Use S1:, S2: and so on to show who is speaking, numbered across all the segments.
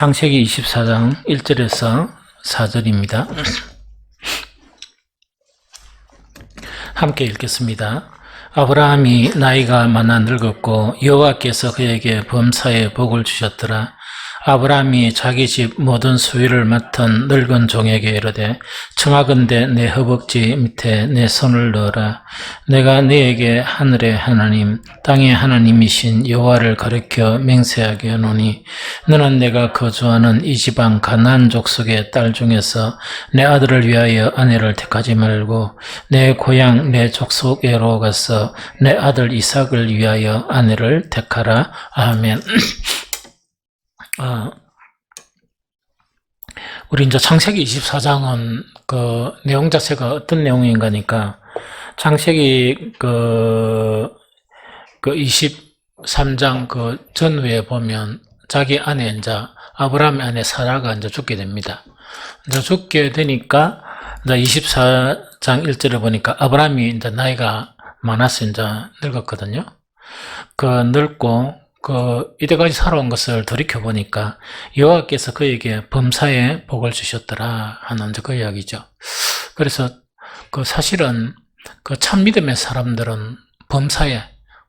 S1: 창세기 24장 1절에서 4절입니다. 함께 읽겠습니다. 아브라함이 나이가 많아 늙었고 여호와께서 그에게 범사에 복을 주셨더라. 아브라함이 자기 집 모든 수위를 맡은 늙은 종에게 이르되 청하건대 내 허벅지 밑에 내 손을 넣어라. 내가 너에게 하늘의 하나님 땅의 하나님이신 여호와를 가르쳐 맹세하게 하노니 너는 내가 거주하는 이 지방 가나안 족속의 딸 중에서 내 아들을 위하여 아내를 택하지 말고 내 고향 내 족속에로 가서 내 아들 이삭을 위하여 아내를 택하라. 아멘. 우리 이제 창세기 24장은 그 내용 자체가 어떤 내용인가니까 창세기 그 23장 그 전후에 보면 자기 아내 이제 아브라함의 아내 사라가 이제 죽게 됩니다. 이제 죽게 되니까 이제 24장 1절에 보니까 아브라함이 이제 나이가 많아서 이제 늙었거든요. 그 늙고 이때까지 살아온 것을 돌이켜보니까 여호와께서 그에게 범사에 복을 주셨더라 하는 그 이야기죠. 그래서 사실은 참 믿음의 사람들은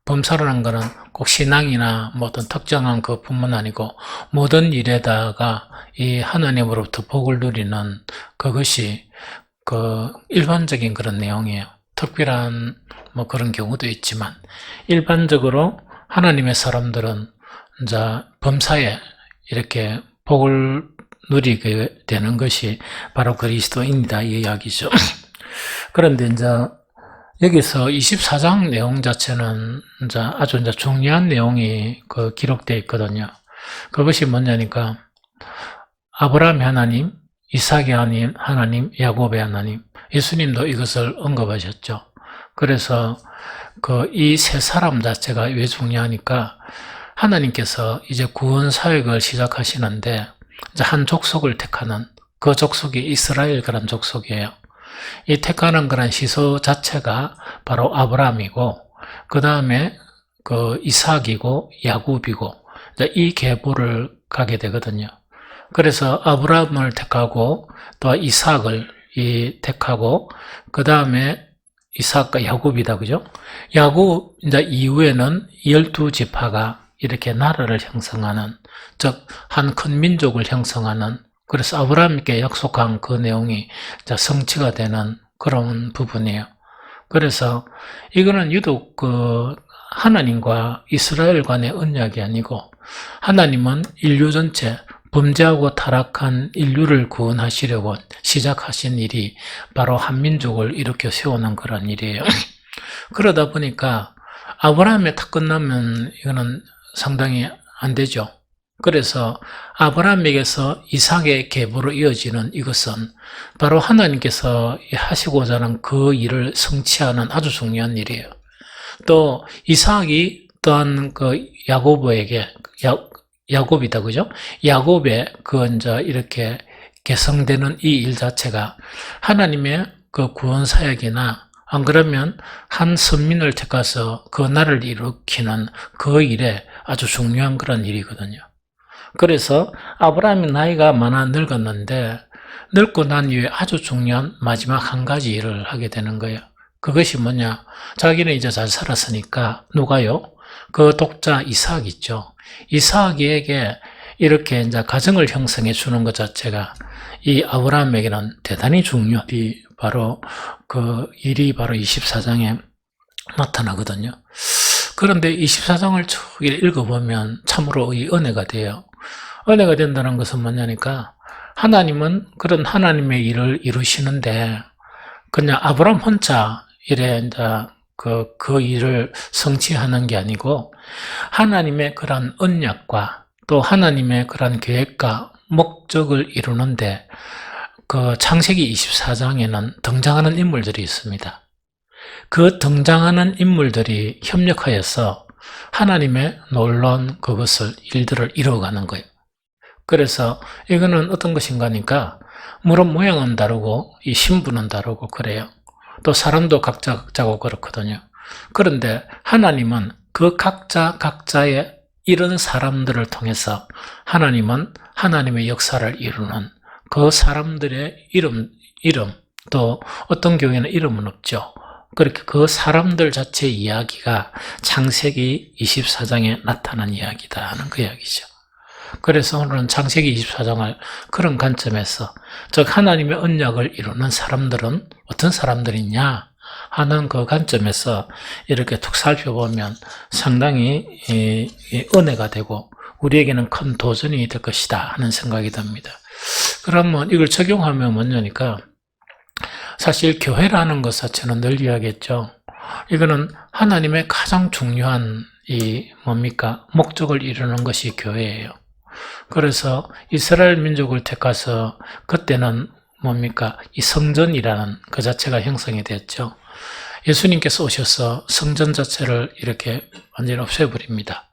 S1: 범사라는 것은 꼭 신앙이나 뭐 어떤 특정한 그뿐만 아니고 모든 일에다가 이 하나님으로부터 복을 누리는 그것이 일반적인 그런 내용이에요. 특별한 뭐 그런 경우도 있지만 일반적으로 하나님의 사람들은 이제 범사에 이렇게 복을 누리게 되는 것이 바로 그리스도인이다 이 이야기죠. 그런데 이제 여기서 24장 내용 자체는 이제 아주 중요한 내용이 기록되어 있거든요. 그것이 뭐냐니까 아브라함의 하나님, 이삭의 하나님, 야곱의 하나님, 예수님도 이것을 언급하셨죠. 그래서 이 세 사람 자체가 왜 중요하니까 하나님께서 이제 구원 사역을 시작하시는데 이제 한 족속을 택하는 그 족속이 이스라엘 그런 족속이에요. 이 택하는 그런 시소 자체가 바로 아브라함이고 그 다음에 이삭이고 야곱이고 이 계보를 가게 되거든요. 그래서 아브라함을 택하고 또 이삭을 택하고 그 다음에 이삭과 야곱이다, 그죠? 야곱 이제 이후에는 12지파가 이렇게 나라를 형성하는, 즉 한 큰 민족을 형성하는, 그래서 아브라함께 약속한 그 내용이 성취가 되는 그런 부분이에요. 그래서 이거는 유독 하나님과 이스라엘 간의 언약이 아니고 하나님은 인류 전체 범죄하고 타락한 인류를 구원하시려고 시작하신 일이 바로 한민족을 일으켜 세우는 그런 일이에요. 그러다 보니까 아브라함에 딱 끝나면 이거는 상당히 안 되죠. 그래서 아브라함에게서 이삭의 계보로 이어지는 이것은 바로 하나님께서 하시고자 하는 그 일을 성취하는 아주 중요한 일이에요. 또 이삭이 또한 야곱이다, 그죠? 야곱의 이제 이렇게 개성되는 이 일 자체가 하나님의 구원 사역이나 안 그러면 한 선민을 택해서 그 나라를 일으키는 그 일에 아주 중요한 그런 일이거든요. 그래서 아브라함이 나이가 많아 늙었는데 늙고 난 이후에 아주 중요한 마지막 한 가지 일을 하게 되는 거예요. 그것이 뭐냐? 자기는 이제 잘 살았으니까 누가요? 그 독자 이삭 있죠. 이삭에게 이렇게 이제 가정을 형성해 주는 것 자체가 이 아브라함에게는 대단히 중요한 바로 일이 바로 24장에 나타나거든요. 그런데 24장을 쭉 읽어보면 참으로 이 은혜가 돼요. 은혜가 된다는 것은 뭐냐니까 하나님은 그런 하나님의 일을 이루시는데 그냥 아브라함 혼자 이래 이제 그 일을 성취하는 게 아니고 하나님의 그런 언약과 또 하나님의 그런 계획과 목적을 이루는데 창세기 24장에는 등장하는 인물들이 있습니다. 그 등장하는 인물들이 협력하여서 하나님의 놀라운 일들을 이루어가는 거예요. 그래서 이거는 어떤 것인가 하니까 물론 모양은 다르고 이 신분은 다르고 그래요. 또 사람도 각자고 그렇거든요. 그런데 하나님은 그 각자의 이런 사람들을 통해서 하나님은 하나님의 역사를 이루는 그 사람들의 이름, 또 어떤 교회는 이름은 없죠. 그렇게 그 사람들 자체의 이야기가 창세기 24장에 나타난 이야기다 하는 그 이야기죠. 그래서 오늘은 창세기 24장을 그런 관점에서, 즉 하나님의 언약을 이루는 사람들은 어떤 사람들이냐 하는 그 관점에서 이렇게 툭 살펴보면 상당히 은혜가 되고 우리에게는 큰 도전이 될 것이다 하는 생각이 듭니다. 그러면 이걸 적용하면 뭐냐니까, 사실 교회라는 것 자체는 늘 이야기했죠. 이거는 하나님의 가장 중요한 목적을 이루는 것이 교회예요. 그래서 이스라엘 민족을 택해서 그때는 이 성전이라는 그 자체가 형성이 됐죠. 예수님께서 오셔서 성전 자체를 이렇게 완전히 없애버립니다.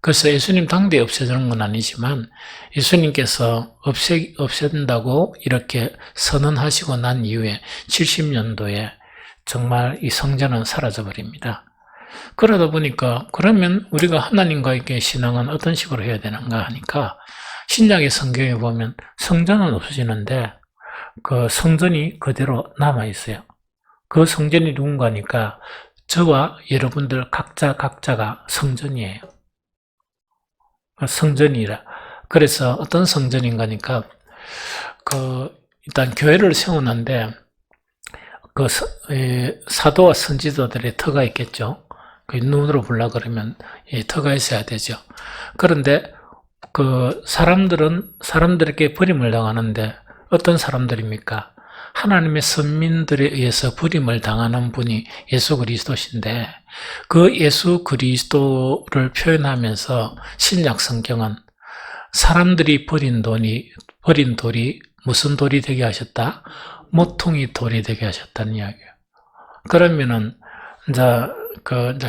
S1: 그래서 예수님 당대에 없애주는 건 아니지만 예수님께서 없앤다고 이렇게 선언하시고 난 이후에 70년도에 정말 이 성전은 사라져버립니다. 그러다 보니까 그러면 우리가 하나님과의 신앙은 어떤 식으로 해야 되는가 하니까, 신약의 성경에 보면 성전은 없어지는데 그 성전이 그대로 남아있어요. 그 성전이 누군가니까 저와 여러분들 각자가 성전이에요. 성전이라. 그래서 어떤 성전인가니까, 일단 교회를 세우는데, 사도와 선지자들의 터가 있겠죠. 눈으로 보려 그러면 터가 있어야 되죠. 그런데 사람들에게 버림을 당하는데 어떤 사람들입니까? 하나님의 선민들에 의해서 버림을 당하는 분이 예수 그리스도신데, 그 예수 그리스도를 표현하면서 신약 성경은 사람들이 버린 돌이 무슨 돌이 되게 하셨다? 모퉁이 돌이 되게 하셨다는 이야기예요. 그러면은 이제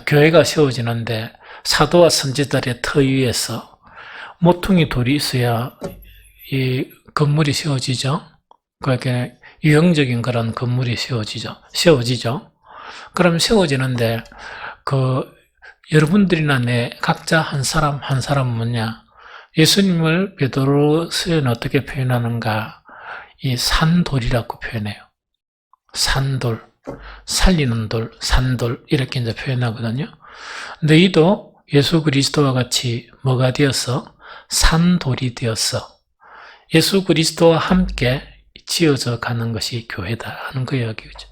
S1: 교회가 세워지는데 사도와 선지자들의 터 위에서 모퉁이 돌이 있어야 이 건물이 세워지죠. 그렇게 유형적인 그런 건물이 세워지죠. 그럼 세워지는데 여러분들이나 각자 한 사람 한 사람은 뭐냐? 예수님을 베드로서에는 어떻게 표현하는가? 이 산돌이라고 표현해요. 산돌, 살리는 돌, 산돌 이렇게 이제 표현하거든요. 너희도 예수 그리스도와 같이 뭐가 되었어? 산돌이 되었어. 예수 그리스도와 함께 지어져 가는 것이 교회다 하는 그 이야기죠.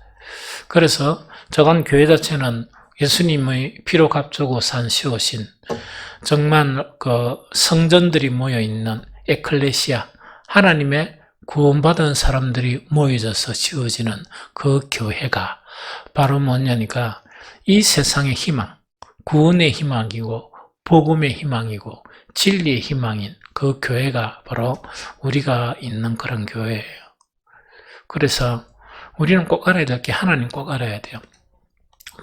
S1: 그래서 저건 교회 자체는 예수님의 피로 값주고 산 세우신 정말 성전들이 모여 있는 에클레시아, 하나님의 구원받은 사람들이 모여져서 지어지는 그 교회가 바로 뭐냐니까, 이 세상의 희망, 구원의 희망이고 복음의 희망이고 진리의 희망인 그 교회가 바로 우리가 있는 그런 교회예요. 그래서 우리는 꼭 알아야 될 게, 하나님 꼭 알아야 돼요.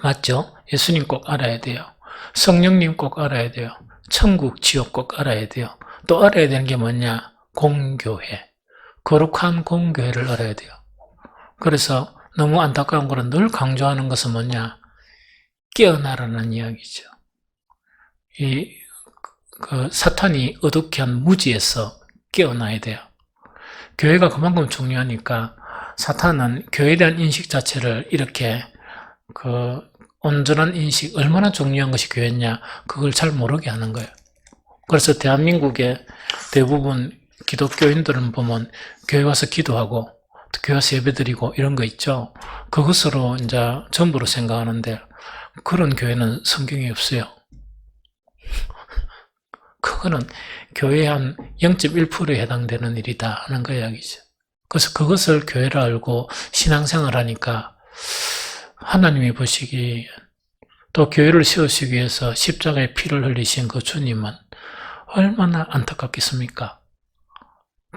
S1: 맞죠? 예수님 꼭 알아야 돼요. 성령님 꼭 알아야 돼요. 천국, 지옥 꼭 알아야 돼요. 또 알아야 되는 게 뭐냐? 공교회. 거룩한 공교회를 알아야 돼요. 그래서 너무 안타까운 거는 늘 강조하는 것은 뭐냐? 깨어나라는 이야기죠. 사탄이 어둡게 한 무지에서 깨어나야 돼요. 교회가 그만큼 중요하니까 사탄은 교회에 대한 인식 자체를 이렇게 온전한 인식, 얼마나 중요한 것이 교회냐, 그걸 잘 모르게 하는 거예요. 그래서 대한민국의 대부분 기독교인들은 보면 교회 와서 기도하고 교회 와서 예배드리고 이런 거 있죠. 그것으로 이제 전부로 생각하는데 그런 교회는 성경에 없어요. 그거는 교회의 한 0.1%에 해당되는 일이다 하는 그 이야기죠. 그래서 그것을 교회를 알고 신앙생활 하니까 하나님이 보시기에, 또 교회를 세우시기 위해서 십자가의 피를 흘리신 그 주님은 얼마나 안타깝겠습니까?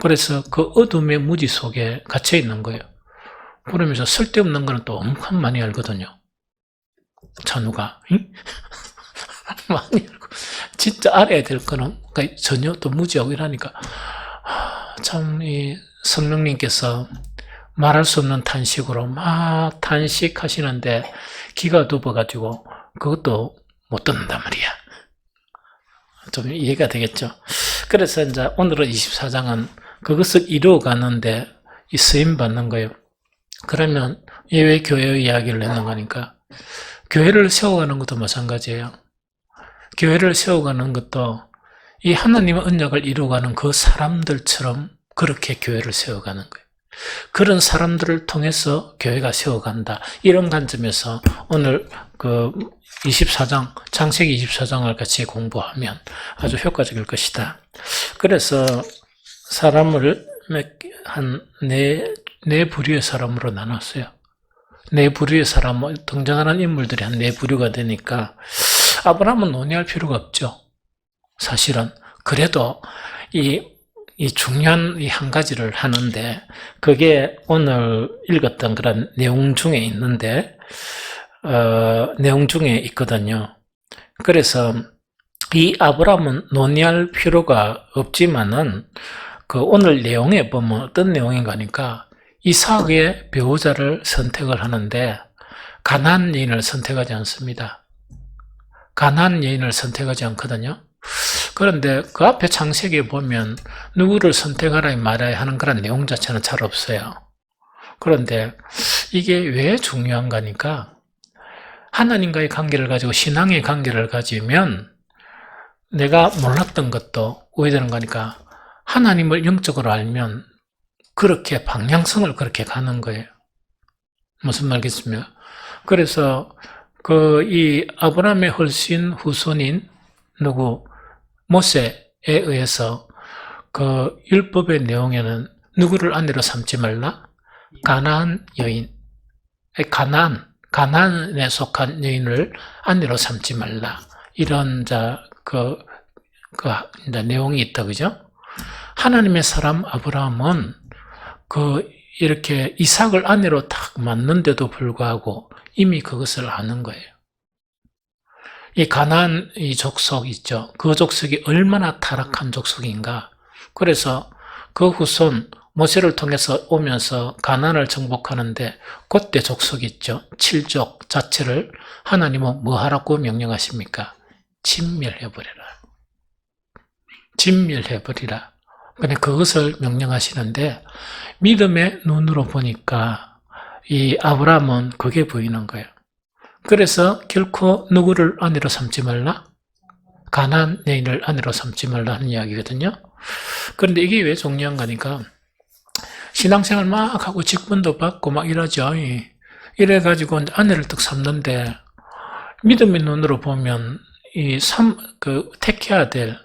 S1: 그래서 그 어둠의 무지 속에 갇혀 있는 거예요. 그러면서 쓸데없는 거는 또 엄청 많이 알거든요. 찬우가 많이 알고, 진짜 알아야 될 거는 전혀 또 무지하고 이러니까 참 이 성령님께서 말할 수 없는 탄식으로 막 탄식하시는데 기가 덮어가지고 그것도 못 듣는단 말이야. 좀 이해가 되겠죠. 그래서 이제 오늘은 24장은 그것을 이루어가는데 이 쓰임 받는 거예요. 그러면 왜 교회의 이야기를 했는 거니까 교회를 세워가는 것도 마찬가지예요. 교회를 세워가는 것도 이 하나님의 언약을 이루어가는 그 사람들처럼 그렇게 교회를 세워가는 거예요. 그런 사람들을 통해서 교회가 세워간다. 이런 관점에서 오늘 그 24장, 창세기 24장을 같이 공부하면 아주 효과적일 것이다. 그래서 사람을 네 부류의 사람으로 나눴어요. 네 부류의 사람, 등장하는 인물들이 한 네 부류가 되니까 아브라함은 논의할 필요가 없죠. 사실은. 그래도 이 중요한 이 한 가지를 하는데 그게 오늘 읽었던 그런 내용 중에 있는데 내용 중에 있거든요. 그래서 이 아브라함은 논의할 필요가 없지만은 그 오늘 내용에 보면 어떤 내용인가 하니까 이삭의 배우자를 선택을 하는데 가나안 여인을 선택하지 않습니다. 가나안 여인을 선택하지 않거든요. 그런데 그 앞에 창세기에 보면 누구를 선택하라 말아야 하는 그런 내용 자체는 잘 없어요. 그런데 이게 왜 중요한가 하니까 하나님과의 관계를 가지고 신앙의 관계를 가지면 내가 몰랐던 것도 오해되는 거니까 하나님을 영적으로 알면 그렇게 방향성을 그렇게 가는 거예요. 무슨 말겠습니까? 그래서 이 아브라함의 훨씬 후손인 모세에 의해서 그 율법의 내용에는 누구를 아내로 삼지 말라? 가나안 여인, 가나안에 속한 여인을 아내로 삼지 말라. 이런 내용이 있다, 그죠? 하나님의 사람 아브라함은 이렇게 이삭을 아내로 딱 맞는데도 불구하고 이미 그것을 아는 거예요. 이 가나안 이 족속 있죠. 그 족속이 얼마나 타락한 족속인가. 그래서 그 후손 모세를 통해서 오면서 가나안을 정복하는데 그때 족속이 있죠. 7족 자체를 하나님은 뭐 하라고 명령하십니까? 진멸해버리라. 진멸해버리라. 근데 그것을 명령하시는데 믿음의 눈으로 보니까 이 아브라함은 그게 보이는 거예요. 그래서 결코 누구를 아내로 삼지 말라? 가나안 여인을 아내로 삼지 말라 하는 이야기거든요. 그런데 이게 왜 중요한가 하니까 신앙생활 막 하고 직분도 받고 막 이러죠. 이래가지고 아내를 딱 삼는데 믿음의 눈으로 보면 택해야 될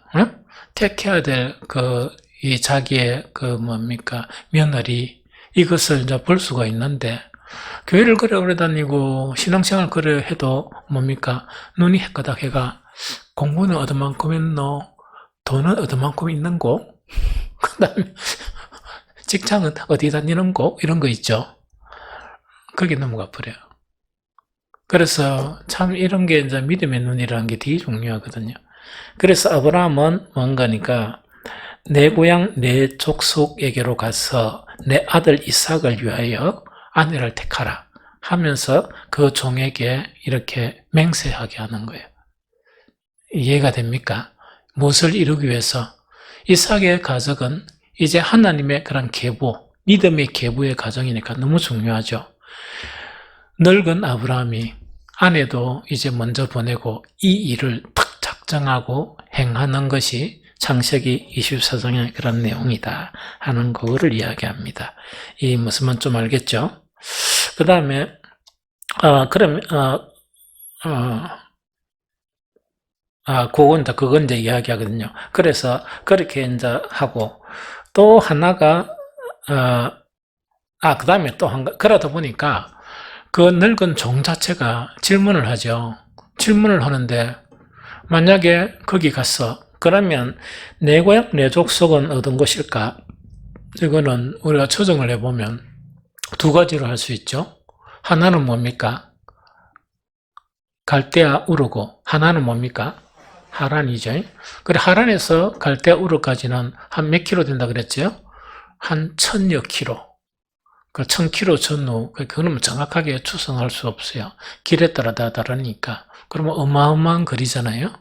S1: 자기의 며느리 이것을 이제 볼 수가 있는데 교회를 그래 다니고 신앙생활 그래 해도 눈이 헷가닥 해가 공부는 얻어만큼 했노? 돈은 얻어만큼 있는고? 그 다음에 직장은 어디 다니는고? 이런 거 있죠. 그게 넘어가 버려요. 그래서 참 이런 게 이제 믿음의 눈이라는 게 되게 중요하거든요. 그래서 아브라함은 뭔가니까 내 고향 내 족속에게로 가서 내 아들 이삭을 위하여 아내를 택하라 하면서 그 종에게 이렇게 맹세하게 하는 거예요. 이해가 됩니까? 무엇을 이루기 위해서? 이삭의 가족은 이제 하나님의 그런 계보, 믿음의 계보의 가정이니까 너무 중요하죠. 늙은 아브라함이 아내도 이제 먼저 보내고 이 일을 탁 작정하고 행하는 것이 창세기 24장의 그런 내용이다 하는 그거를 이야기합니다. 이 무슨 말 좀 알겠죠? 그 다음에 그건 이제 이야기하거든요. 그래서 그렇게 이제 하고 또 하나가 그 다음에 또 그러다 보니까 그 늙은 종 자체가 질문을 하죠. 질문을 하는데 만약에 거기 가서 그러면 내 고향 내 족속은 어떤 곳일까? 이거는 우리가 추정을 해보면 두 가지로 할 수 있죠. 하나는 뭡니까? 갈대아 우르고 하나는 뭡니까? 하란이죠. 그래 하란에서 갈대아 우르까지는 한 몇 킬로 된다 그랬죠? 한 1000여 킬로. 그 1000킬로 전후, 그거는 정확하게 추정할 수 없어요. 길에 따라 다 다르니까. 그러면 어마어마한 거리잖아요.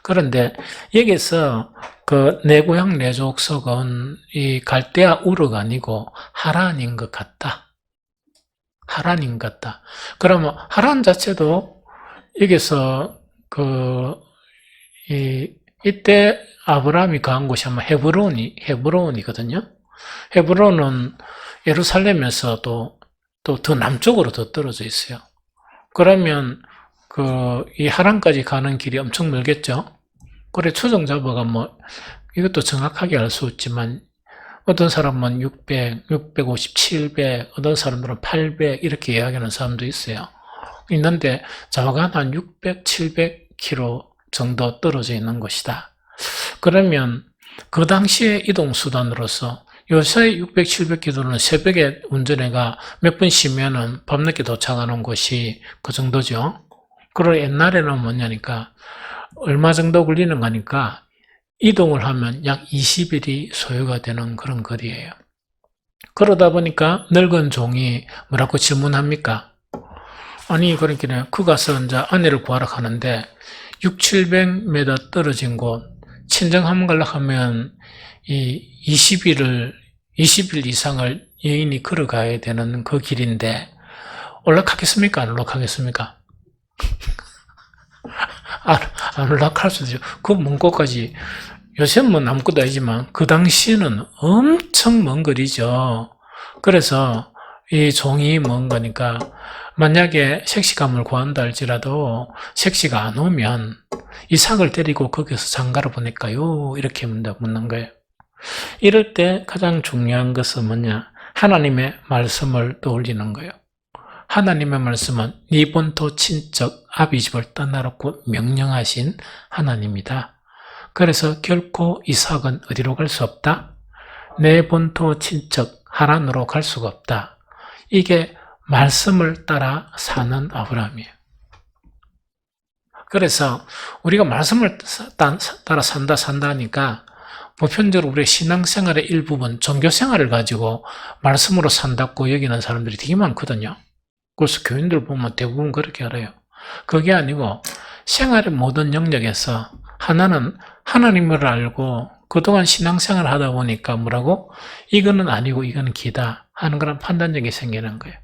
S1: 그런데 여기서 그 내 고향 내 족속은 이 갈대아 우르가 아니고 하란인 것 같다. 하란인 것 같다. 그러면 하란 자체도 여기서 이때 아브라함이 가한 곳이 아마 헤브론이거든요. 헤브론은 예루살렘에서 또 더 남쪽으로 더 떨어져 있어요. 그러면 이 하란까지 가는 길이 엄청 멀겠죠. 그래 추정 잡아가 이것도 정확하게 알 수 없지만 어떤 사람은 600, 650, 700, 어떤 사람들은 800 이렇게 이야기하는 사람도 있어요. 있는데 좌우간 한 600, 700km 정도 떨어져 있는 것이다. 그러면 그 당시의 이동 수단으로서 요새 600, 700km는 새벽에 운전해가 몇 분 쉬면은 밤늦게 도착하는 곳이 그 정도죠. 그리고 옛날에는 뭐냐니까 얼마 정도 걸리는 거니까 이동을 하면 약 20일이 소요가 되는 그런 거리예요. 그러다 보니까 늙은 종이 뭐라고 질문합니까? 아니 그러니까 그 가서 이제 아내를 구하러 가는데 6, 700m 떨어진 곳 친정하면 가려고 하면 이 20일 이상을 여인이 걸어가야 되는 그 길인데 올라가겠습니까? 안 올라가겠습니까? 안 올라갈 수도 있죠. 그 먼 곳까지 요새는 뭐 아무것도 아니지만 그 당시에는 엄청 먼 거리죠. 그래서 이 종이 먼 거니까 만약에 색시감을 구한다 할지라도 색시가 안 오면 이 삭을 때리고 거기서 장가를 보낼까요? 이렇게 묻는 거예요. 이럴 때 가장 중요한 것은 뭐냐? 하나님의 말씀을 떠올리는 거예요. 하나님의 말씀은 네 본토 친척 아비집을 떠나라고 명령하신 하나님이다. 그래서 결코 이삭은 어디로 갈 수 없다? 내 본토 친척 하란으로 갈 수가 없다. 이게 말씀을 따라 사는 아브라함이에요. 그래서 우리가 말씀을 따라 산다 하니까 보편적으로 우리의 신앙생활의 일부분, 종교생활을 가지고 말씀으로 산다고 여기는 사람들이 되게 많거든요. 그래서 교인들 보면 대부분 그렇게 알아요. 그게 아니고 생활의 모든 영역에서 하나는 하나님을 알고 그동안 신앙생활을 하다 보니까 뭐라고? 이거는 아니고 이거는 기다 하는 그런 판단력이 생기는 거예요.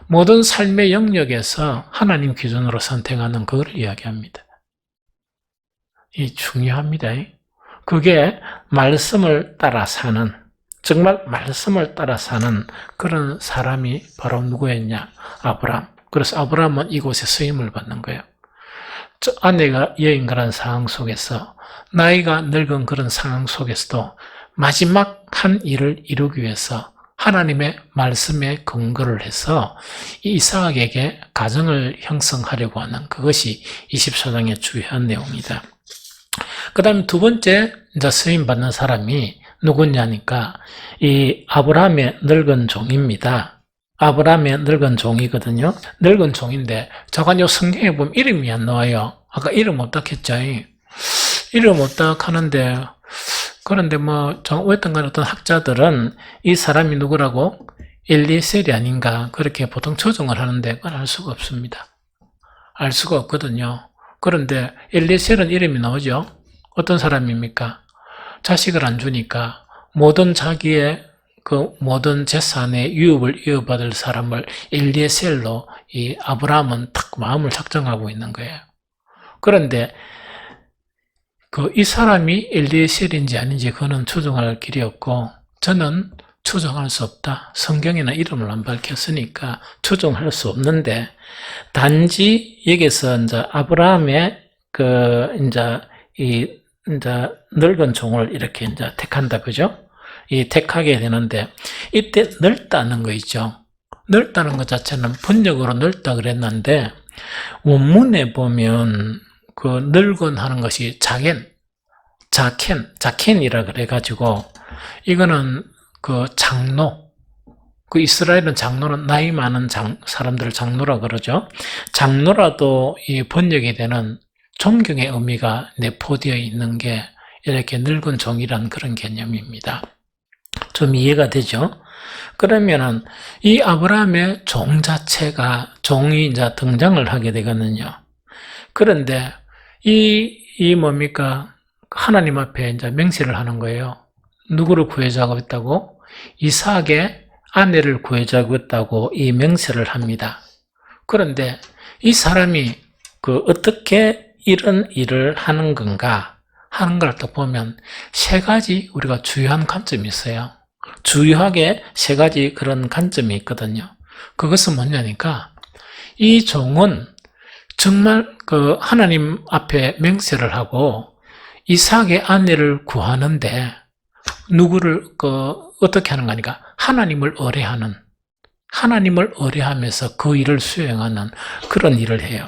S1: 모든 삶의 영역에서 하나님 기준으로 선택하는 그걸 이야기합니다. 이 중요합니다. 그게 말씀을 따라 사는, 정말 말씀을 따라 사는 그런 사람이 바로 누구였냐? 아브라함. 그래서 아브라함은 이곳에 쓰임을 받는 거예요. 아내가 여인가라는 상황 속에서 나이가 늙은 그런 상황 속에서도 마지막 한 일을 이루기 위해서 하나님의 말씀에 근거를 해서 이삭에게 가정을 형성하려고 하는 그것이 24장의 주요한 내용이다. 그 다음에 두 번째 이제 쓰임 받는 사람이 누구냐니까 이 아브라함의 늙은 종입니다. 아브라함의 늙은 종이거든요. 늙은 종인데 잠깐 요 성경에 보면 이름이 안 나와요. 아까 이름 없다 했죠. 이름 없다 하는데 그런데 어떤 어떤 학자들은 이 사람이 누구라고? 엘리에셀이 아닌가 그렇게 보통 추정을 하는데 그건 알 수가 없습니다. 알 수가 없거든요. 그런데 엘리에셀은 이름이 나오죠. 어떤 사람입니까? 자식을 안 주니까 모든 자기의 그 모든 재산의 유업을 이어받을 사람을 엘리에셀로 이 아브라함은 딱 마음을 작정하고 있는 거예요. 그런데 이 사람이 엘리에셀인지 아닌지 그거는 추정할 길이 없고 저는 추정할 수 없다. 성경에는 이름을 안 밝혔으니까 추정할 수 없는데 단지 여기서 이제 아브라함의 이제 늙은 종을 이렇게 이제 택한다, 그죠? 이 택하게 되는데 이때 넓다는 거 있죠. 넓다는 것 자체는 번역으로 넓다 그랬는데 원문에 보면 그 늙은 하는 것이 자켄이라 그래가지고 이거는 그 장로, 그 이스라엘은 장로는 나이 많은 사람들을 장로라 그러죠. 장로라도 이 번역이 되는 존경의 의미가 내포되어 있는 게 이렇게 늙은 종이란 그런 개념입니다. 좀 이해가 되죠? 그러면은 이 아브라함의 종 자체가 종이 이제 등장을 하게 되거든요. 그런데 이 이 뭡니까? 하나님 앞에 이제 맹세를 하는 거예요. 누구를 구해자고 했다고? 이삭의 아내를 구해자고 했다고 이 맹세를 합니다. 그런데 이 사람이 어떻게 이런 일을 하는 건가 하는 걸 또 보면 세 가지 우리가 주요한 관점이 있어요. 주요하게 세 가지 그런 관점이 있거든요. 그것은 뭐냐니까 이 종은 정말 하나님 앞에 맹세를 하고 이삭의 아내를 구하는데 누구를 어떻게 하는 거니까 하나님을 의뢰하면서 그 일을 수행하는 그런 일을 해요.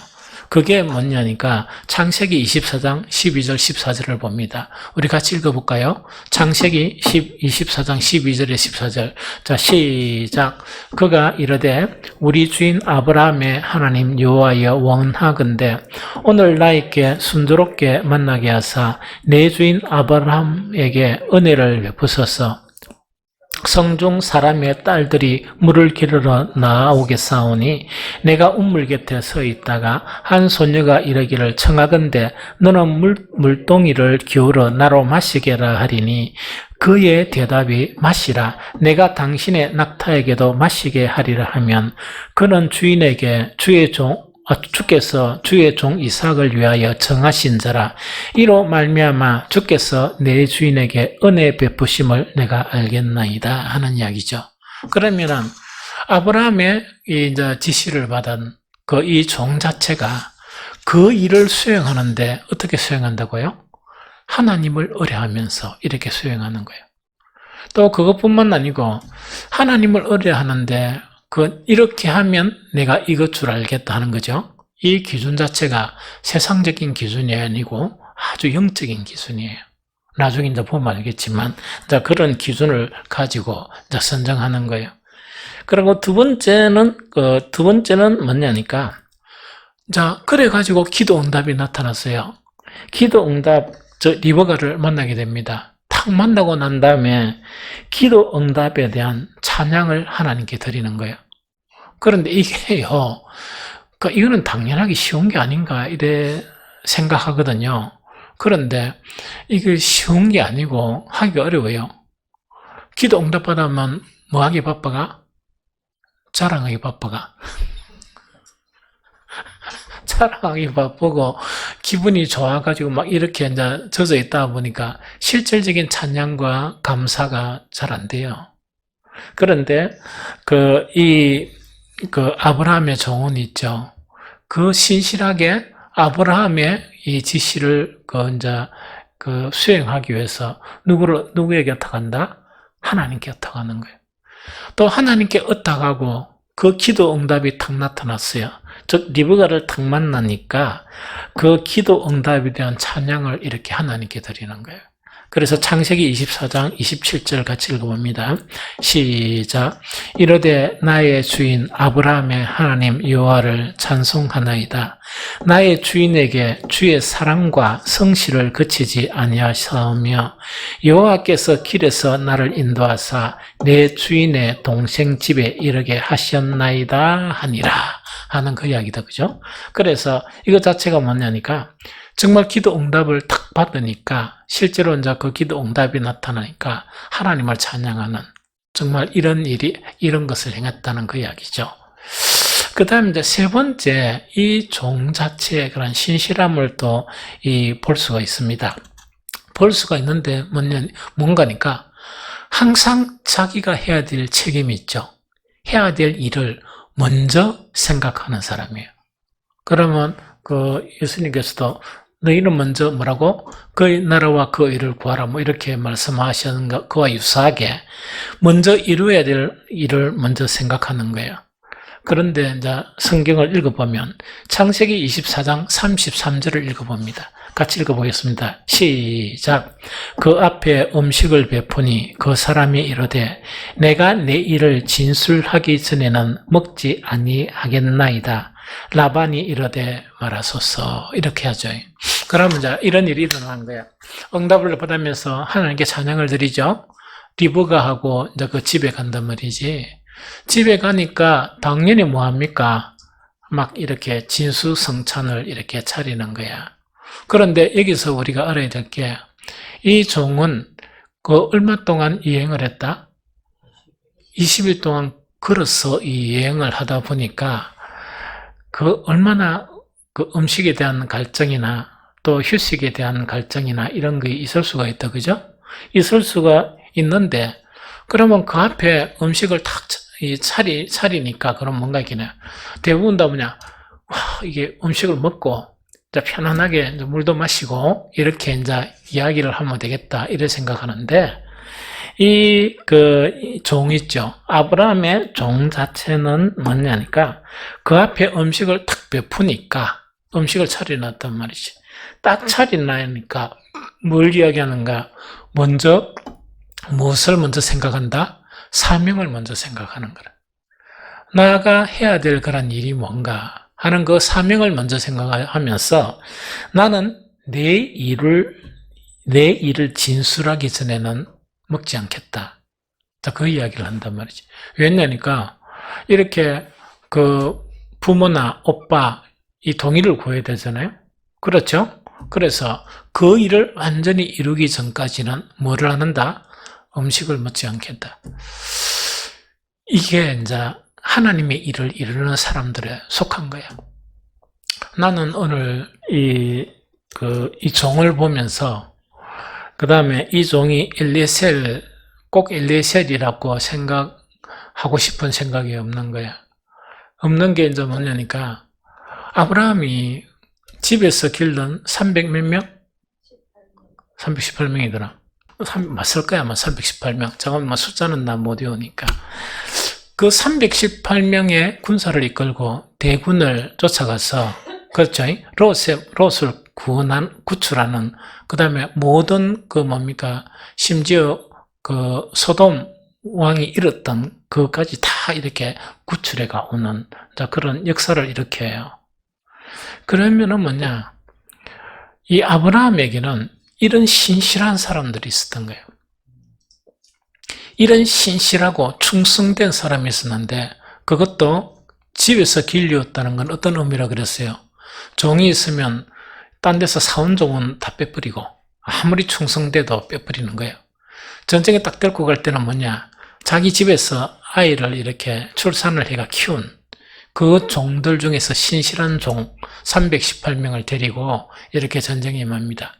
S1: 그게 뭐냐니까 창세기 24장 12절 14절을 봅니다. 우리 같이 읽어볼까요? 창세기 24장 12절에 14절. 자, 시작. 그가 이르되 우리 주인 아브라함의 하나님 여호와여 원하건대 오늘 나에게 순조롭게 만나게 하사 내 주인 아브라함에게 은혜를 베푸소서. 성중 사람의 딸들이 물을 기르러 나아오겠사오니 내가 우물 곁에 서 있다가 한 소녀가 이르기를 청하건대 너는 물동이를 기울여 나로 마시게라 하리니 그의 대답이 마시라 내가 당신의 낙타에게도 마시게 하리라 하면 그는 주인에게 주께서 주의 종 이삭을 위하여 정하신 자라 이로 말미암아 주께서 내 주인에게 은혜 베푸심을 내가 알겠나이다 하는 이야기죠. 그러면은 아브라함의 이제 지시를 받은 이 종 자체가 그 일을 수행하는데 어떻게 수행한다고요? 하나님을 의뢰하면서 이렇게 수행하는 거예요. 또 그것뿐만 아니고 하나님을 의뢰하는데 이렇게 하면 내가 이것 줄 알겠다 하는 거죠. 이 기준 자체가 세상적인 기준이 아니고 아주 영적인 기준이에요. 나중에 이제 보면 알겠지만, 그런 기준을 가지고 이제 선정하는 거예요. 그리고 두 번째는 뭐냐니까, 그래가지고 기도 응답이 나타났어요. 기도 응답, 리버가를 만나게 됩니다. 탁 만나고 난 다음에 기도 응답에 대한 찬양을 하나님께 드리는 거예요. 그런데 이게요, 이거는 당연하기 쉬운 게 아닌가, 이래 생각하거든요. 그런데 이게 쉬운 게 아니고 하기 어려워요. 기도 응답 받으면 뭐 하기 바빠가? 자랑하기 바빠가. 자랑하기 바쁘고 기분이 좋아가지고 막 이렇게 이제 젖어 있다 보니까 실질적인 찬양과 감사가 잘 안 돼요. 그런데 아브라함의 종은 있죠. 신실하게 아브라함의 이 지시를 수행하기 위해서 누구에게 어떡한다? 하나님께 어떡하는 거예요. 또 하나님께 어떡하고 그 기도 응답이 탁 나타났어요. 즉 리브가를 탁 만나니까 그 기도 응답에 대한 찬양을 이렇게 하나님께 드리는 거예요. 그래서 창세기 24장 27절 같이 읽어봅니다. 시작. 이르되 나의 주인 아브라함의 하나님 여호와를 찬송하나이다. 나의 주인에게 주의 사랑과 성실을 그치지 아니하사오며 여호와께서 길에서 나를 인도하사 내 주인의 동생 집에 이르게 하셨나이다 하니라 하는 그 이야기다. 그죠? 그래서 이거 자체가 뭐냐니까 정말 기도 응답을 탁 받으니까 실제로 이제 그 기도 응답이 나타나니까 하나님을 찬양하는 정말 이런 것을 행했다는 그 이야기죠. 그 다음에 이제 세 번째, 이 종 자체의 그런 신실함을 또 볼 수가 있습니다. 볼 수가 있는데 뭔가니까 항상 자기가 해야 될 책임이 있죠. 해야 될 일을 먼저 생각하는 사람이에요. 그러면 예수님께서도 너희는 먼저 뭐라고? 그 나라와 그 일을 구하라 뭐 이렇게 말씀하시는 그와 유사하게 먼저 이루어야 될 일을 먼저 생각하는 거예요. 그런데 이제 성경을 읽어보면 창세기 24장 33절을 읽어봅니다. 같이 읽어보겠습니다. 시작. 그 앞에 음식을 베푸니 그 사람이 이르되 내가 내 일을 진술하기 전에는 먹지 아니하겠나이다. 라반이 이르되 말하소서. 이렇게 하죠. 그러면 이제 이런 일이 일어난 거예요. 응답을 받으면서 하나님께 찬양을 드리죠. 리브가하고 이제 그 집에 간단 말이지. 집에 가니까 당연히 뭐 합니까? 막 이렇게 진수성찬을 이렇게 차리는 거야. 그런데 여기서 우리가 알아야 될 게, 이 종은 그 얼마 동안 여행을 했다? 20일 동안 걸어서 이 여행을 하다 보니까 그 얼마나 그 음식에 대한 갈증이나 또 휴식에 대한 갈증이나 이런 게 있을 수가 있다, 그죠? 있을 수가 있는데, 그러면 그 앞에 음식을 탁 차리니까, 그럼 뭔가 있겠냐. 대부분 다 뭐냐, 이게 음식을 먹고, 편안하게 물도 마시고, 이렇게 이제 이야기를 하면 되겠다, 이렇게 생각하는데, 이 종 있죠. 아브라함의 종 자체는 뭐냐니까, 그 앞에 음식을 탁 베푸니까, 음식을 차려놨단 말이지. 딱 차려놔니까, 뭘 이야기하는가? 먼저, 무엇을 먼저 생각한다? 사명을 먼저 생각하는 거라. 나가 해야 될 그런 일이 뭔가 하는 그 사명을 먼저 생각하면서 나는 내 일을 진술하기 전에는 먹지 않겠다. 그 이야기를 한단 말이지. 왜냐니까 이렇게 그 부모나 오빠 이 동의를 구해야 되잖아요. 그렇죠? 그래서 그 일을 완전히 이루기 전까지는 뭐를 하는다? 음식을 먹지 않겠다. 이게 이제 하나님의 일을 이루는 사람들에 속한 거야. 나는 오늘 이 종을 보면서, 그 다음에 이 종이 꼭 엘리에셀이라고 생각하고 싶은 생각이 없는 거야. 없는 게 이제 뭐냐니까, 아브라함이 집에서 길른 300 몇 명? 318명이더라. 맞을 거야, 아마 318명. 잠깐만, 숫자는 나 못 외우니까. 그 318명의 군사를 이끌고 대군을 쫓아가서, 그렇죠? 롯을 구출하는, 그 다음에 모든 심지어 소돔 왕이 잃었던 그것까지 다 이렇게 구출해가 오는 그런 역사를 일으켜요. 그러면은 뭐냐? 이 아브라함에게는 이런 신실한 사람들이 있었던 거예요. 이런 신실하고 충성된 사람이 있었는데, 그것도 집에서 길리웠다는 건 어떤 의미라 그랬어요? 종이 있으면 딴 데서 사온 종은 다 빼버리고 아무리 충성돼도 빼버리는 거예요. 전쟁에 딱 데리고 갈 때는 뭐냐? 자기 집에서 아이를 이렇게 출산을 해가 키운 그 종들 중에서 신실한 종 318명을 데리고 이렇게 전쟁에 임합니다.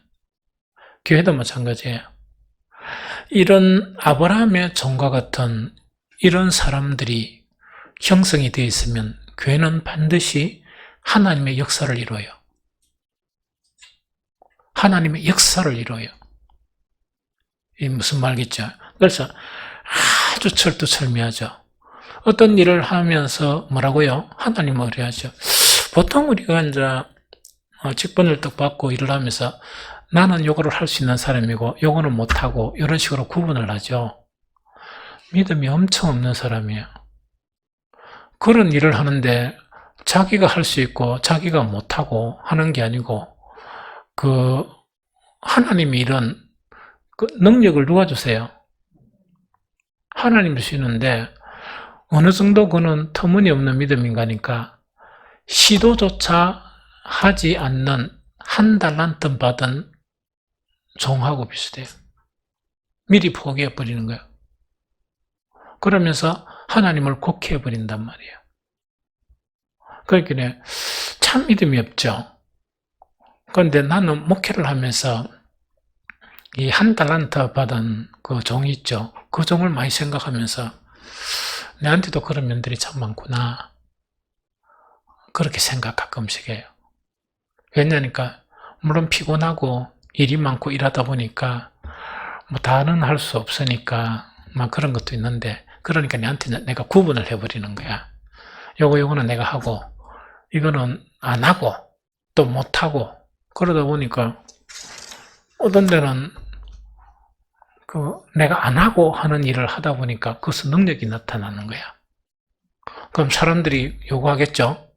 S1: 교회도 마찬가지예요. 이런 아브라함의 종과 같은 이런 사람들이 형성이 되어 있으면 교회는 반드시 하나님의 역사를 이루어요. 하나님의 역사를 이루어요. 이 무슨 말겠죠? 그래서 아주 철두철미하죠. 어떤 일을 하면서 뭐라고요? 하나님을 의뢰하죠. 보통 우리가 이제 직분을 딱 받고 일을 하면서 나는 요거를 할 수 있는 사람이고 요거는 못하고 이런 식으로 구분을 하죠. 믿음이 엄청 없는 사람이에요. 그런 일을 하는데 자기가 할 수 있고 자기가 못하고 하는 게 아니고, 하나님이 이런 능력을 누가 주세요? 하나님이 주시는데, 어느 정도 그는 터무니없는 믿음인가니까 시도조차 하지 않는 한 달란트 받은 종하고 비슷해요. 미리 포기해버리는 거예요. 그러면서 하나님을 곡해해버린단 말이에요. 그러니까 참 믿음이 없죠. 그런데 나는 목회를 하면서 이 한 달란트 받은 그 종이 있죠. 그 종을 많이 생각하면서 내한테도 그런 면들이 참 많구나. 그렇게 생각 가끔씩 해요. 왜냐니까 물론 피곤하고 일이 많고 일하다 보니까 뭐 다는 할 수 없으니까 막 그런 것도 있는데, 그러니까 내한테 내가 구분을 해버리는 거야. 요거는 내가 하고 이거는 안 하고 또 못하고, 그러다 보니까 어떤 데는 내가 안 하고 하는 일을 하다 보니까 그것은 능력이 나타나는 거야. 그럼 사람들이 요구하겠죠?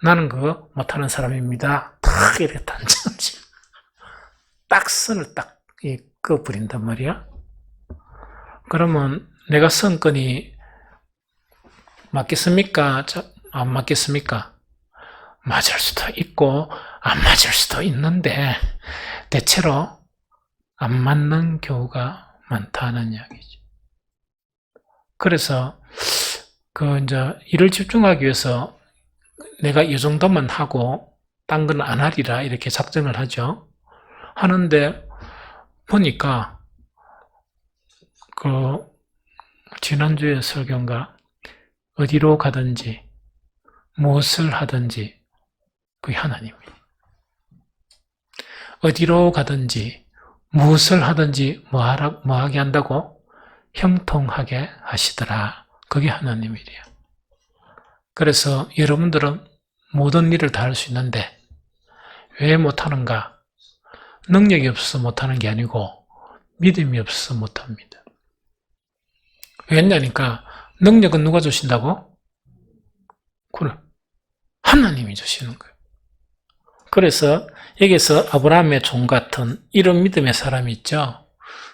S1: 나는 그거 못하는 사람입니다. 탁 이렇게 단정지. 딱 선을 딱 그어버린단 말이야. 그러면 내가 선건이 맞겠습니까? 안 맞겠습니까? 맞을 수도 있고 안 맞을 수도 있는데 대체로 안 맞는 경우가 많다는 이야기죠. 그래서 이제 일을 집중하기 위해서 내가 이 정도만 하고 딴 건 안 하리라 이렇게 작정을 하죠. 하는데 보니까 지난주에 설교인가 어디로 가든지 무엇을 하든지 그게 하나님이에요. 어디로 가든지 무엇을 하든지 뭐하게 한다고? 형통하게 하시더라. 그게 하나님 일이에요. 그래서 여러분들은 모든 일을 다 할 수 있는데 왜 못하는가? 능력이 없어서 못하는 게 아니고 믿음이 없어서 못합니다. 왜냐니까 능력은 누가 주신다고? 그래, 하나님이 주시는 거예요. 그래서 여기서 아브라함의 종 같은 이런 믿음의 사람이 있죠.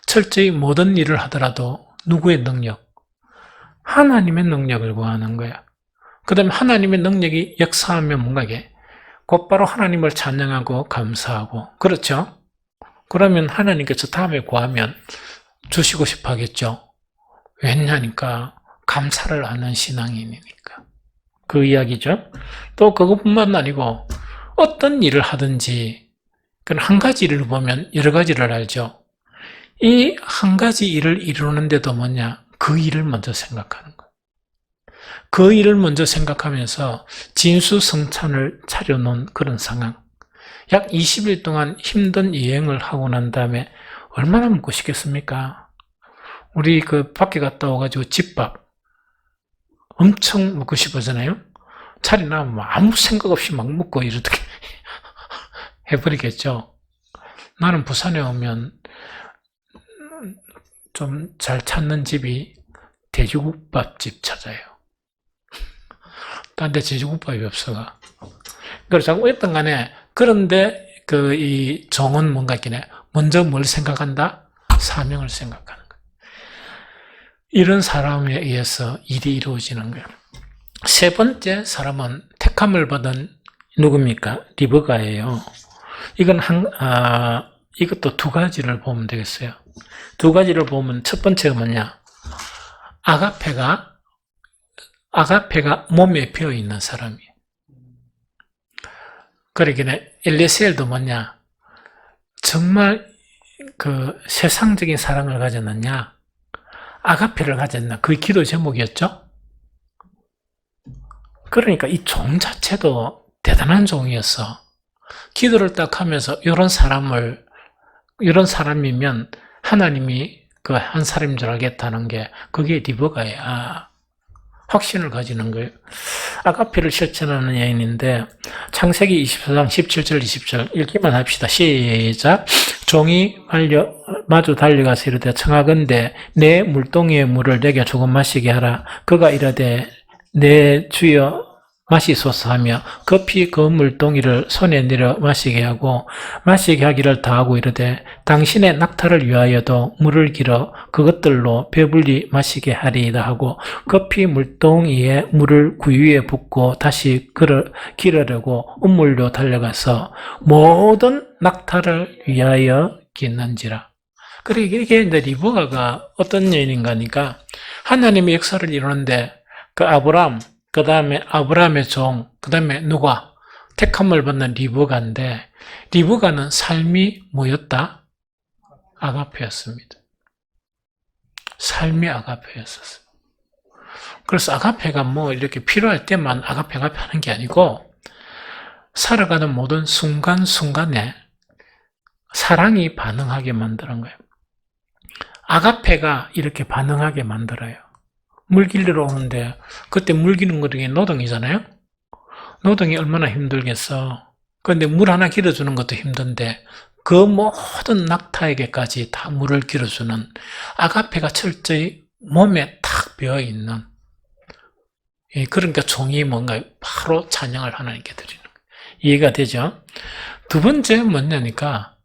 S1: 철저히 모든 일을 하더라도 누구의 능력? 하나님의 능력을 구하는 거야. 그 다음에 하나님의 능력이 역사하면 뭔가 이게 곧바로 하나님을 찬양하고 감사하고, 그렇죠? 그러면 하나님께서 다음에 구하면 주시고 싶어 하겠죠. 왜냐니까 감사를 하는 신앙인이니까. 그 이야기죠. 또 그것뿐만 아니고 어떤 일을 하든지 한 가지 일을 보면 여러 가지를 알죠. 이 한 가지 일을 이루는데도 뭐냐? 그 일을 먼저 생각하는 거예요. 그 일을 먼저 생각하면서 진수성찬을 차려놓은 그런 상황. 약 20일 동안 힘든 여행을 하고 난 다음에 얼마나 먹고 싶겠습니까? 우리 밖에 갔다 와가지고 집밥 엄청 먹고 싶어잖아요? 차리 나면 아무 생각 없이 막 먹고 이렇게 해버리겠죠. 나는 부산에 오면 좀 잘 찾는 집이 돼지국밥집 찾아요. 딴 데 돼지국밥이 없어가. 그래서 어떤 간에, 그런데 이 정은 뭔가 있긴 해. 먼저 뭘 생각한다? 사명을 생각하는 거예요. 이런 사람에 의해서 일이 이루어지는 거예요. 세 번째 사람은 택함을 받은 누굽니까? 리브가예요. 이건 이것도 두 가지를 보면 되겠어요. 두 가지를 보면 첫 번째가 뭐냐? 아가페가 몸에 배어 있는 사람이에요. 그러기에 엘레셀도 뭐냐? 정말 세상적인 사랑을 가졌느냐? 아가페를 가졌나? 그 기도 제목이었죠? 그러니까 이 종 자체도 대단한 종이었어. 기도를 딱 하면서 이런 사람이면 하나님이 한 사람인 줄 알겠다는 게 그게 리브가야. 확신을 가지는 거예요. 아가페를 실천하는 여인인데 창세기 24장 17절 20절 읽기만 합시다. 시작. 종이 마주 달려가서 이르되 청하건대 내 물동이의 물을 내게 조금 마시게 하라. 그가 이르되 내 주여 마시소서 하며 급히 그 물동이를 손에 내려 마시게 하고 마시게 하기를 다하고 이르되 당신의 낙타를 위하여도 물을 길어 그것들로 배불리 마시게 하리이다 하고 급히 물동이에 물을 구유에 붓고 다시 기르려고 우물로 달려가서 모든 낙타를 위하여 기는지라. 그래, 이게 이제 리브가가 어떤 여인인가니까 하나님의 역사를 이루는데 그 다음에 아브라함의 종, 그 다음에 누가? 택함을 받는 리브가인데, 리브가는 삶이 뭐였다? 아가페였습니다. 삶이 아가페였었어요. 그래서 아가페가 이렇게 필요할 때만 아가페 하는 게 아니고, 살아가는 모든 순간순간에 사랑이 반응하게 만드는 거예요. 아가페가 이렇게 반응하게 만들어요. 물 길러 오는데 그때 물 기는 거는 노동이잖아요. 노동이 얼마나 힘들겠어. 그런데 물 하나 길어주는 것도 힘든데 그 모든 낙타에게까지 다 물을 길어주는 아가페가 철저히 몸에 탁 배어있는, 그러니까 종이 뭔가 바로 찬양을 하나님께 드리는 거예요. 이해가 되죠? 두 번째 뭐냐니까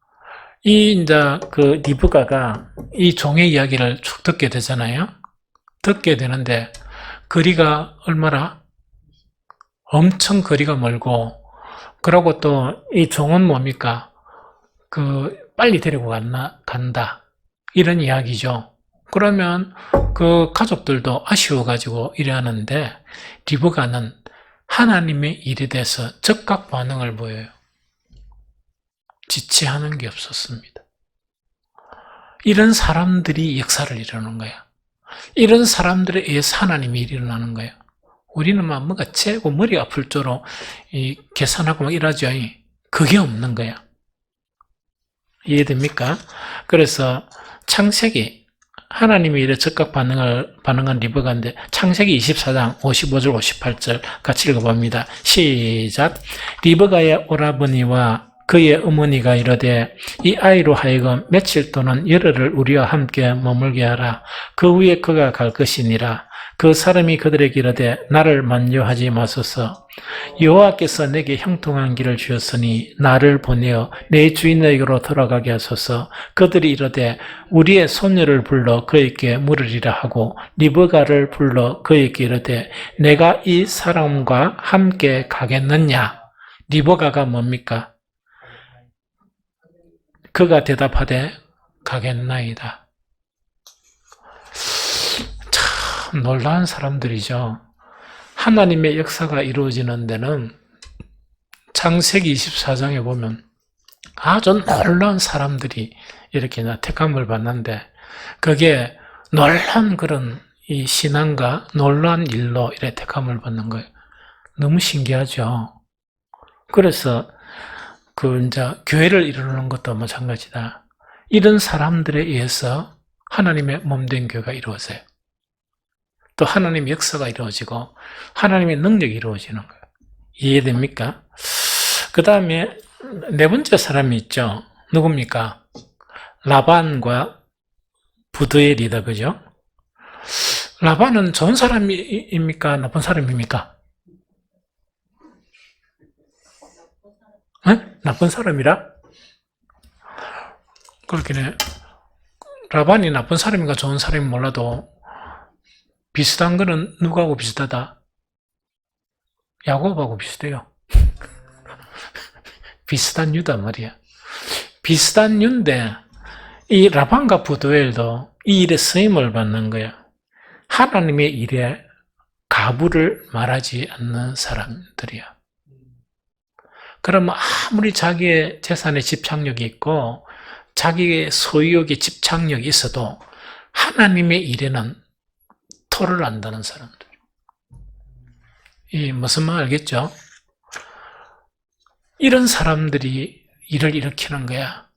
S1: 이제 리브가가 이 종의 이야기를 쭉 듣게 되잖아요. 듣게 되는데 거리가 얼마나? 엄청 거리가 멀고 그러고 또 이 종은 뭡니까? 빨리 데리고 간다. 이런 이야기죠. 그러면 그 가족들도 아쉬워가지고 이래 하는데, 리브가는 하나님의 일에 대해서 즉각 반응을 보여요. 지체하는 게 없었습니다. 이런 사람들이 역사를 이루는 거야. 이런 사람들에 의해서 하나님이 일어나는 거야. 우리는 막 뭐가 채고 머리 아플 줄로 계산하고 막 이러죠. 그게 없는 거야. 이해됩니까? 그래서 창세기, 하나님이 이래 즉각 반응한 리브가인데, 창세기 24장 55절 58절 같이 읽어봅니다. 시작. 리브가의 오라버니와 그의 어머니가 이르되 이 아이로 하여금 며칠 또는 열흘을 우리와 함께 머물게 하라. 그 후에 그가 갈 것이니라. 그 사람이 그들에게 이르되 나를 만류하지 마소서. 여호와께서 내게 형통한 길을 주셨으니 나를 보내어 내 주인에게로 돌아가게 하소서. 그들이 이르되 우리의 소녀를 불러 그에게 물으리라 하고 리브가를 불러 그에게 이르되 내가 이 사람과 함께 가겠느냐? 리브가가 뭡니까? 그가 대답하되 가겠나이다. 참 놀라운 사람들이죠. 하나님의 역사가 이루어지는 데는 창세기 24장에 보면 아주 놀라운 사람들이 이렇게 택함을 받는데, 그게 놀라운 그런 이 신앙과 놀라운 일로 이렇게 택함을 받는 거예요. 너무 신기하죠. 그래서 이제 교회를 이루는 것도 마찬가지다. 이런 사람들에 의해서 하나님의 몸된 교회가 이루어져요. 또 하나님의 역사가 이루어지고 하나님의 능력이 이루어지는 거예요. 이해됩니까? 그 다음에 네 번째 사람이 있죠. 누굽니까? 라반과 부드엘이다, 그죠? 라반은 좋은 사람입니까? 나쁜 사람입니까? 나쁜 사람이라? 그렇긴 해. 라반이 나쁜 사람인가 좋은 사람인가 몰라도 비슷한 거는 누구하고 비슷하다? 야곱하고 비슷해요. 비슷한 유다 말이야. 비슷한 유인데 이 라반과 부두엘도 이 일에 쓰임을 받는 거야. 하나님의 일에 가부를 말하지 않는 사람들이야. 그러면 아무리 자기의 재산에 집착력이 있고 자기의 소유욕에 집착력이 있어도 하나님의 일에는 토를 안다는 사람들. 이 무슨 말 알겠죠? 이런 사람들이 일을 일으키는 거야.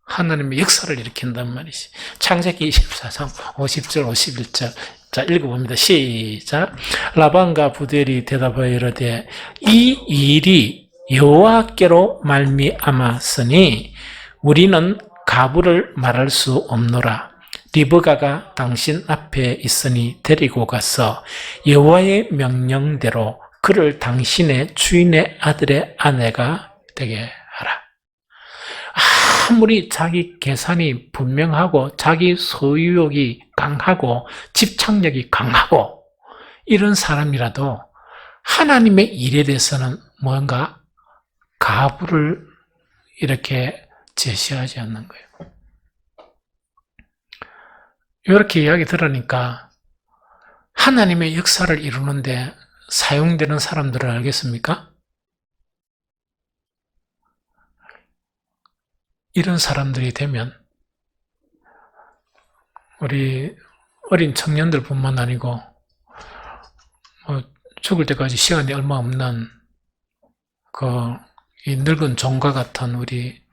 S1: 하나님의 역사를 일으킨단 말이지. 창세기 24장 50절 51절 자 읽어봅니다. 시작. 라반과 부델이 대답하여 이르되 이 일이 여호와께로 말미암았으니 우리는 가부를 말할 수 없노라. 리브가가 당신 앞에 있으니 데리고 가서 여호와의 명령대로 그를 당신의 주인의 아들의 아내가 되게 하라. 아무리 자기 계산이 분명하고 자기 소유욕이 강하고 집착력이 강하고 이런 사람이라도 하나님의 일에 대해서는 뭔가 가부를 이렇게 제시하지 않는 거예요. 이렇게 이야기 들으니까 하나님의 역사를 이루는데 사용되는 사람들을 알겠습니까? 이런 사람들이 되면 우리 어린 청년들뿐만 아니고 죽을 때까지 시간이 얼마 없는 이 늙은 종과 같은 우리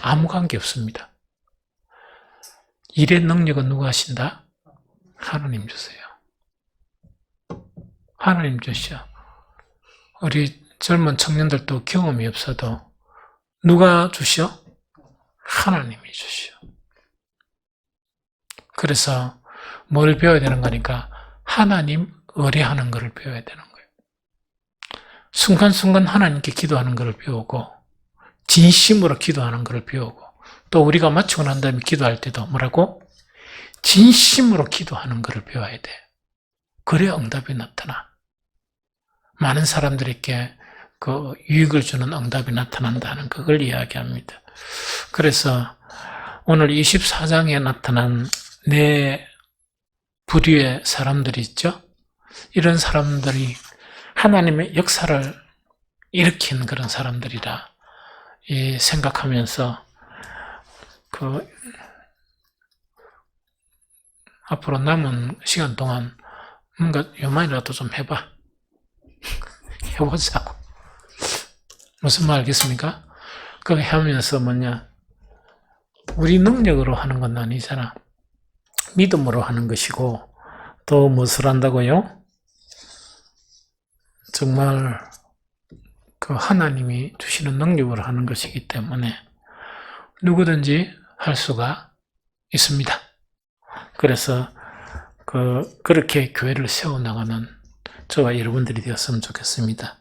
S1: 아무 관계 없습니다. 일의 능력은 누가 하신다? 하나님 주세요. 하나님 주시오. 우리 젊은 청년들도 경험이 없어도 누가 주시오? 하나님이 주시오. 그래서 뭘 배워야 되는 거니까 하나님 의뢰하는 것을 배워야 되는 거예요. 순간순간 하나님께 기도하는 것을 배우고 진심으로 기도하는 것을 배우고 또 우리가 마치고 난 다음에 기도할 때도 뭐라고? 진심으로 기도하는 것을 배워야 돼. 그래야 응답이 나타나. 많은 사람들에게 그 유익을 주는 응답이 나타난다는 그걸 이야기합니다. 그래서 오늘 24장에 나타난 네 부류의 사람들이 있죠. 이런 사람들이 하나님의 역사를 일으킨 그런 사람들이라 생각하면서 앞으로 남은 시간 동안 뭔가 요만이라도 좀 해봐. 해보자고. 무슨 말 알겠습니까? 그거 하면서 우리 능력으로 하는 건 아니잖아. 믿음으로 하는 것이고, 또 무엇을 한다고요? 정말 그 하나님이 주시는 능력으로 하는 것이기 때문에 누구든지 할 수가 있습니다. 그래서 그렇게 교회를 세워나가는 저와 여러분들이 되었으면 좋겠습니다.